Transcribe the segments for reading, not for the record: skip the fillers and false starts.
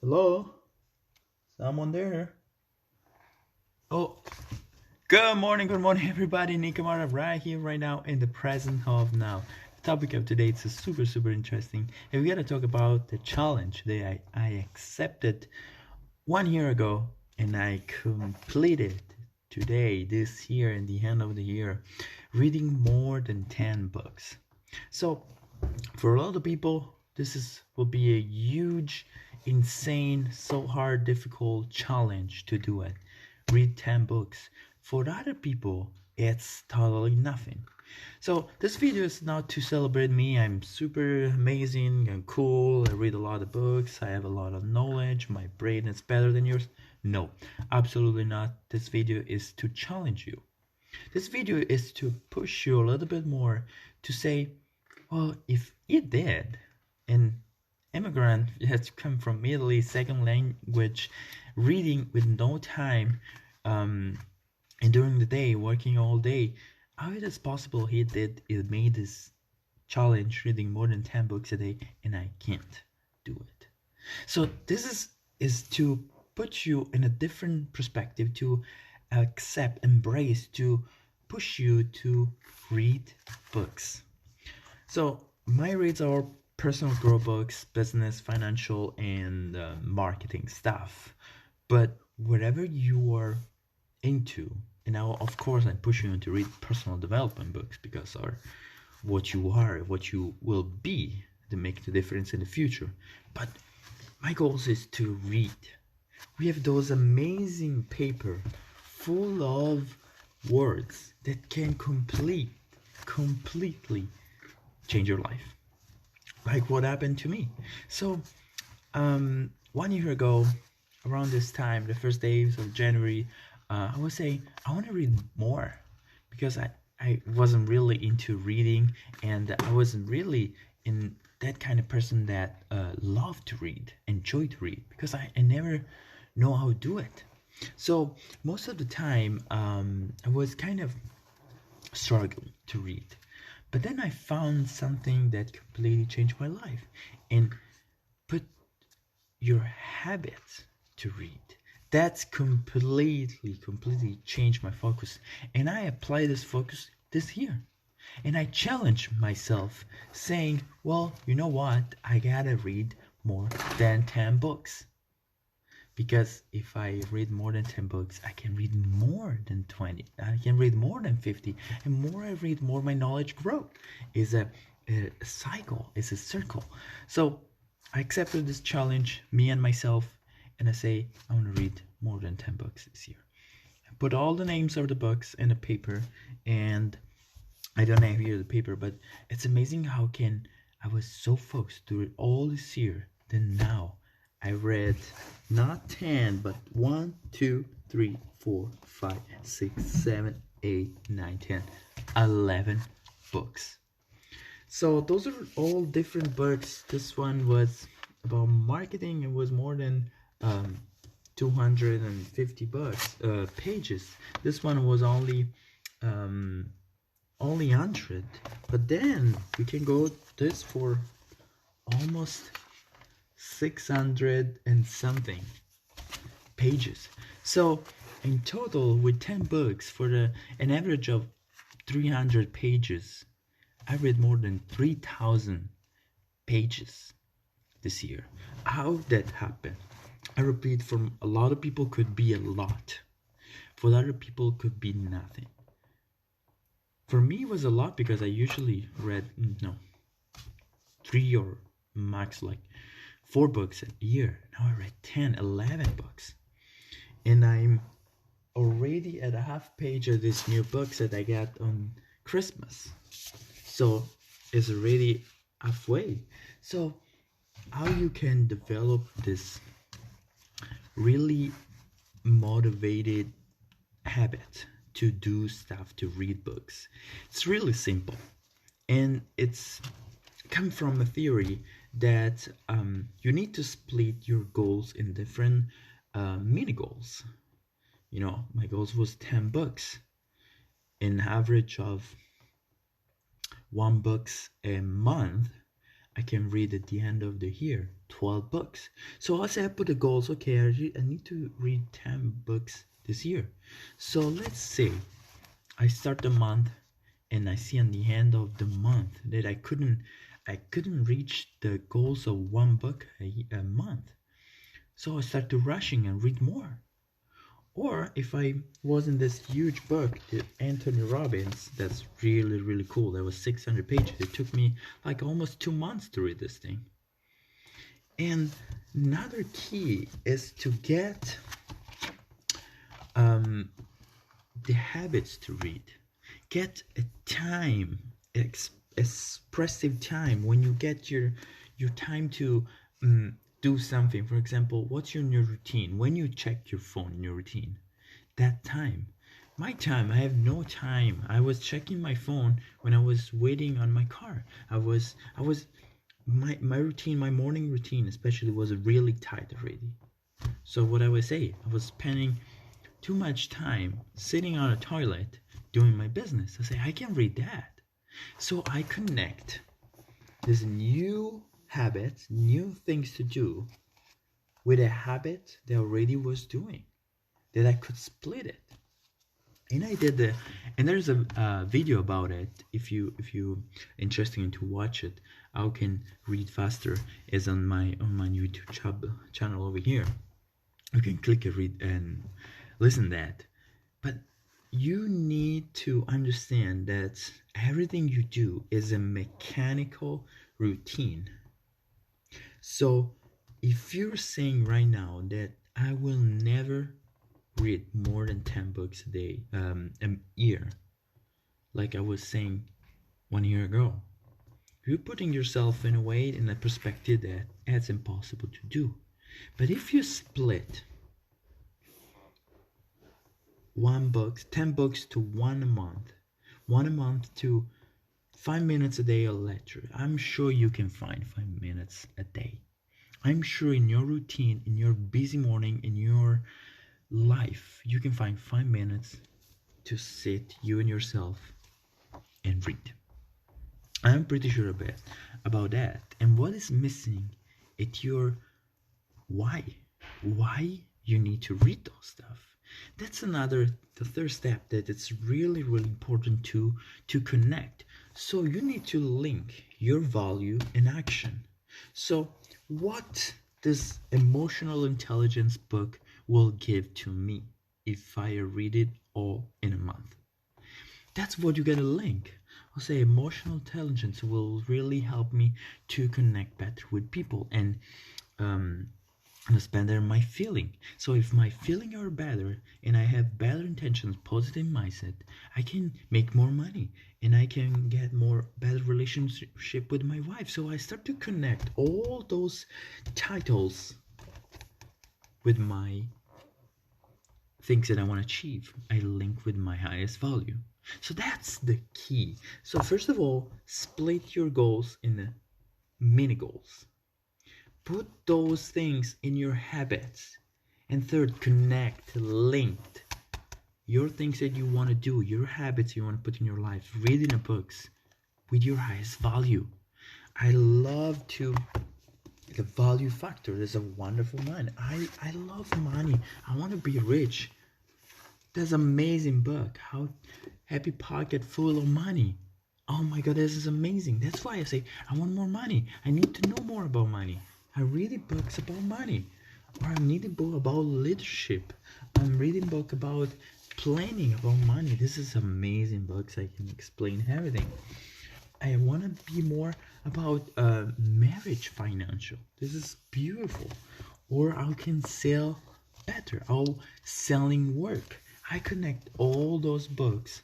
Hello? Someone there? Oh, good morning, everybody. Camarda right here, right now, in the present of now. The topic of today is super interesting, and we gotta talk about the challenge that I accepted 1 year ago, and I completed today, this year, in the end of the year, reading more than 10 books. So, for a lot of people, this is will be a huge, insane, so hard, difficult challenge to do it. Read 10 books. For other people, it's totally nothing. So this video is not to celebrate me. I'm super amazing and cool. I read a lot of books. I have a lot of knowledge. My brain is better than yours. No, absolutely not. This video is to challenge you. This video is to push you a little bit more to say, well, if it did, an immigrant has come from Italy, second language, reading with no time, and during the day, working all day, how it is possible he did it made this challenge reading more than 10 books a day and I can't do it. So this is to put you in a different perspective, to accept, embrace, to push you to read books. So my reads are personal growth books, business, financial, and marketing stuff. But whatever you are into, and now of course I'm pushing you to read personal development books because are what you are, what you will be to make the difference in the future. But my goal is to read. We have those amazing paper full of words that can completely change your life, like what happened to me. So 1 year ago, around this time, the first days of January, I would say I want to read more because I wasn't really into reading, and I wasn't really in that kind of person that loved to read, enjoyed to read, because I never know how to do it. So most of the time, I was kind of struggling to read. But then I found something that completely changed my life and put your habit to read. That's completely changed my focus. And I apply this focus this year. And I challenge myself saying, well, you know what? I gotta read more than 10 books. Because if I read more than 10 books, I can read more than 20. I can read more than 50. And more I read, more my knowledge grow. It's a cycle, it's a circle. So I accepted this challenge, me and myself, and I say, I want to read more than 10 books this year. I put all the names of the books in a paper, and I don't have here the paper, but it's amazing how can I was so focused to read all this year, then now I read not 10, but 1, 2, 3, 4, 5, 6, 7, 8, 9, 10, 11 books. So those are all different books. This one was about marketing. It was more than 250 pages. This one was only 100. But then we can go this for almost 600 and something pages. So in total, with 10 books for an average of 300 pages, I read more than 3,000 pages this year. How that happened? I repeat, for a lot of people could be a lot. For other people could be nothing. For me, it was a lot because I usually read, no, 3 or max like 4 books a year. Now I read 10, 11 books. And I'm already at a half page of these new books that I got on Christmas. So it's already halfway. So how you can develop this really motivated habit to do stuff, to read books. It's really simple. And it's come from a theory that you need to split your goals in different mini goals. You know, my goals was 10 books, an average of 1 books a month. I can read at the end of the year 12 books. So I say I put the goals, okay, I need to read 10 books this year. So let's say I start the month and I see on the end of the month that I couldn't reach the goals of one book a month. So I started rushing and read more. Or if I was in this huge book, the Anthony Robbins, that's really, really cool. That was 600 pages. It took me like almost 2 months to read this thing. And another key is to get the habits to read. Get a time, expressive time when you get your time to do something. For example, what's your new routine? When you check your phone in your routine, that time. My time, I have no time. I was checking my phone when I was waiting on my car. My routine, my morning routine especially, was really tight already. So what I would say, I was spending too much time sitting on a toilet doing my business. I say, I can read that. So I connect this new habit, new things to do, with a habit that I already was doing, that I could split it. And I did and there's a video about it. If you interested to watch it, I can read faster. Is on my YouTube channel over here. You can click it, read and listen that. But you need to understand that everything you do is a mechanical routine. So if you're saying right now that I will never read more than 10 books a day, a year, like I was saying 1 year ago, you're putting yourself in a way, in a perspective that's impossible to do. But if you split 10 books to one a month to 5 minutes a day of lecture, I'm sure you can find 5 minutes a day. I'm sure in your routine, in your busy morning, in your life, you can find 5 minutes to sit, you and yourself, and read. I'm pretty sure about that. And what is missing is your why you need to read those stuff. That's the third step, that it's really, really important to connect. So you need to link your value and action. So what this emotional intelligence book will give to me if I read it all in a month? That's what you gotta link. I'll say emotional intelligence will really help me to connect better with people and understand my feeling. So if my feeling are better and I have better intentions, positive mindset, I can make more money and I can get better relationship with my wife. So I start to connect all those titles with my things that I want to achieve. I link with my highest value. So that's the key. So first of all, split your goals in mini goals. Put those things in your habits. And third, connect, linked your things that you want to do, your habits you want to put in your life, reading the books, with your highest value. I love the value factor is a wonderful mind. I love money. I want to be rich. That's an amazing book. How Happy Pocket Full of Money. Oh my God, this is amazing. That's why I say I want more money. I need to know more about money. I read books about money, or I'm reading book about leadership. I'm reading book about planning, about money. This is amazing books. I can explain everything. I want to be more about marriage financial. This is beautiful. Or I can sell better. How selling work. I connect all those books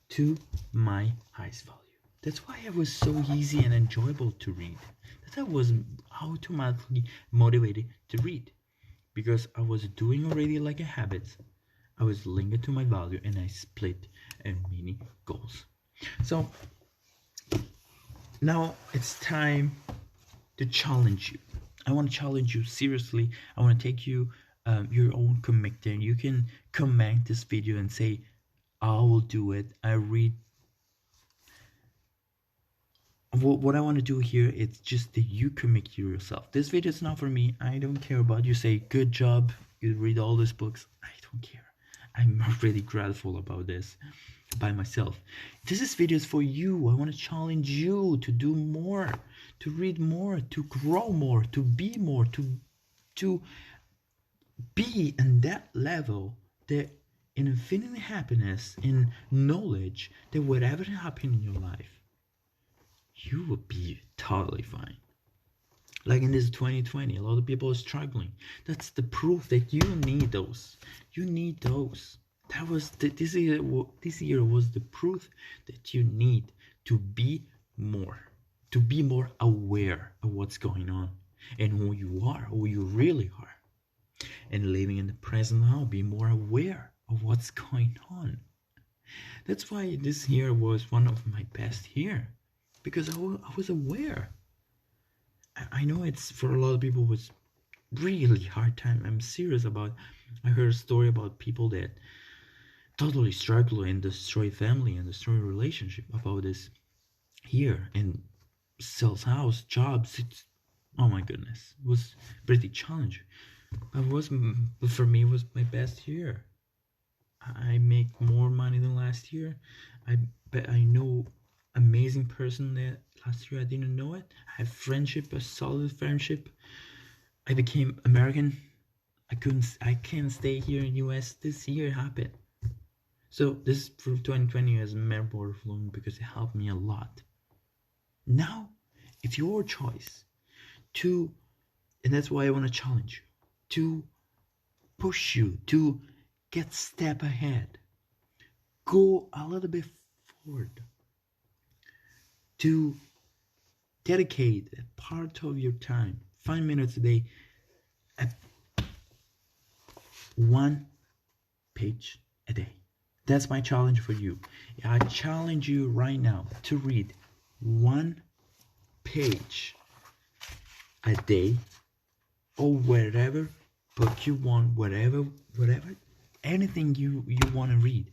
to my highest value. That's why it was so easy and enjoyable to read. That I was automatically motivated to read, because I was doing already like a habit. I was linked to my value and I split in mini goals. So now it's time to challenge you. I want to challenge you seriously. I want to take you your own commitment. You can comment this video and say, I will do it. I read what I want to do here, it's just that you can make it yourself. This video is not for me. I don't care about you say good job, you read all these books. I don't care. I'm really grateful about this by myself. This video is for you. I want to challenge you to do more, to read more, to grow more, to be more, to be in that level, that in infinite happiness, in knowledge that whatever happens in your life, you will be totally fine. Like in this 2020, a lot of people are struggling. That's the proof that you need those. You need those. That was this year was the proof that you need to be more aware of what's going on and who you are, who you really are, and living in the present now. Be more aware of what's going on. That's why this year was one of my best year, because I was aware. I know it's for a lot of people was really hard time. I'm serious about. I heard a story about people that totally struggle and destroy family and destroy relationship about this year, and sells house, jobs. It's, oh my goodness, it was pretty challenging. But for me, it was my best year. I make more money than last year. I know amazing person that last year I didn't know it. I have friendship, a solid friendship. I became American. I can't stay here in US. This year happened. So this for 2020 is memorable because it helped me a lot. Now, it's your choice to, and that's why I want to challenge you, to push you to get step ahead. Go a little bit forward. To dedicate a part of your time, 5 minutes a day, at 1 page a day. That's my challenge for you. I challenge you right now to read 1 page a day, or wherever book you want, whatever, anything you want to read.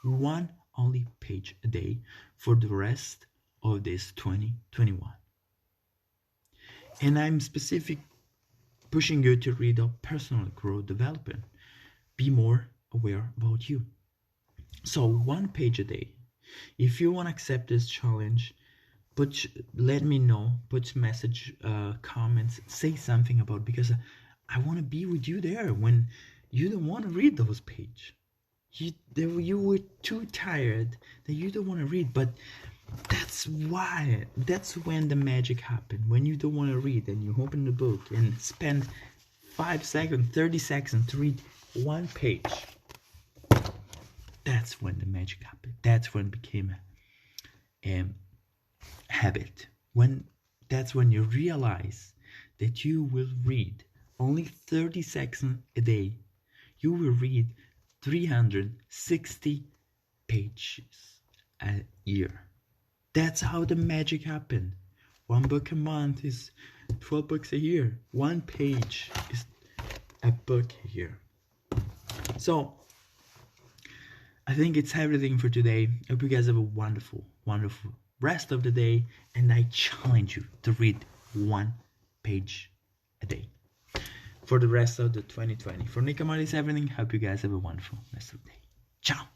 1 only page a day for the rest of this 2021. And I'm specific pushing you to read up personal growth development. Be more aware about you. So 1 page a day. If you want to accept this challenge, let me know, put message, comments, say something about it, because I want to be with you there when you don't want to read those pages. You were too tired that you don't want to read, but that's when the magic happened. When you don't want to read and you open the book and spend 5 seconds, 30 seconds to read 1 page, that's when the magic happened. That's when it became a habit. That's when you realize that you will read only 30 seconds a day. You will read 360 pages a year. That's how the magic happened. 1 book a month is 12 books a year. 1 page is a book a year. So I think it's everything for today. I hope you guys have a wonderful, wonderful rest of the day, and I challenge you to read 1 page a day for the rest of the 2020. For Camarda is everything. Hope you guys have a wonderful rest of the day. Ciao.